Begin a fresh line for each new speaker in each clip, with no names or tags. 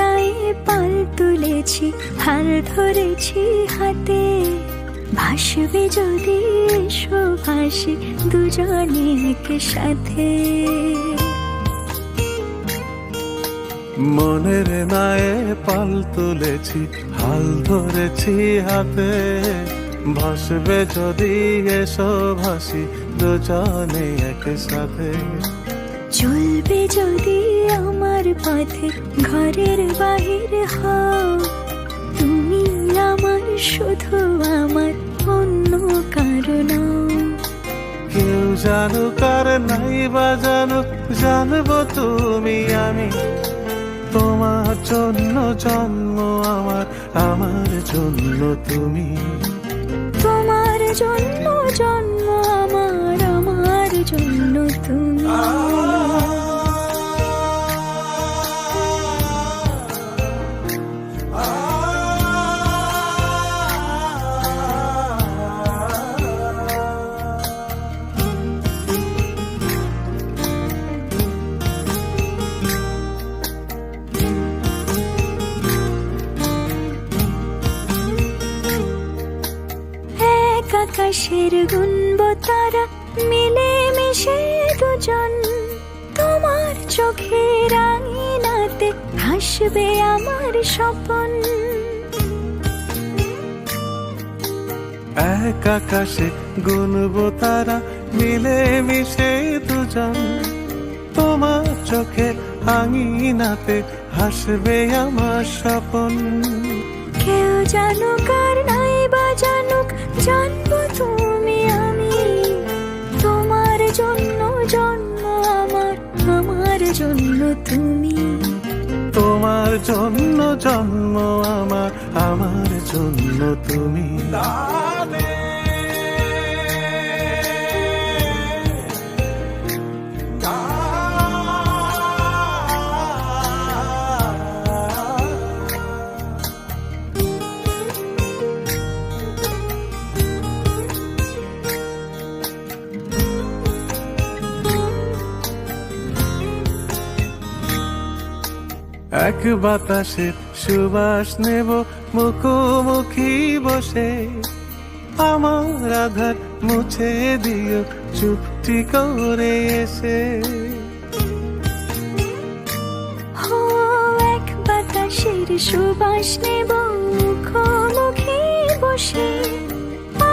নাই পাল তুলেছি, হাল ধরেছি হাতে, ভাসবে যদি এসো ভাসি দুজনে একসাথে।
মনের নায়ে পাল তুলেছি, হাল ধরেছি হাতে, ভাসবে যদি এসো ভাসি দুজনে একসাথে।
চলবে যদি আমার পথে ঘরের বাহির হও, তুমি আমার শুধু আমার, অন্য কারণ।
কেউ জানুক আর নাই বা জানুক, জানবো তুমি আমি, তোমার জন্য জন্ম আমার, আমার জন্য তুমি।
তোমার জন্য জন্ম আমার, আমার জন্য তুমি। আকাশের গুনবো তারা, মিলে মিশে দুজন, তোমার চোখের আঙিনাতে হাসবে আমার স্বপন।
এক আকাশে গুনবো তারা, মিলে মিশে দুজন, তোমার চোখের আঙিনাতে হাসবে আমার স্বপন।
কেউ জানুক আর নাই বা জানুক, জানবো তুমি আমি, তোমার জন্য জন্ম আমার, আমার জন্য তুমি।
তোমার জন্য জন্ম আমার, আমার জন্য তুমি। এক বাতাসের সুবাস নেব মুখোমুখি বসে, আমার আধার মুছে দিও চুপটি করে এসে।
ও এক বাতাসের সুবাস নেব মুখোমুখি বসে,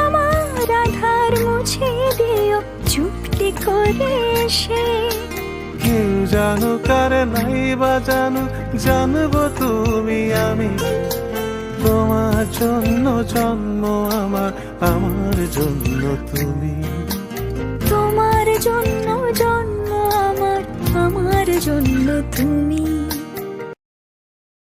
আমার আধার মুছে দিও চুপটি করে এসে।
কেউ জানুক আর নাই বা জানুক, জানবো তুমি আমি, তোমার জন্য জন্ম আমার, আমার জন্য তুমি।
তোমার জন্য জন্ম আমার, আমার জন্য তুমি।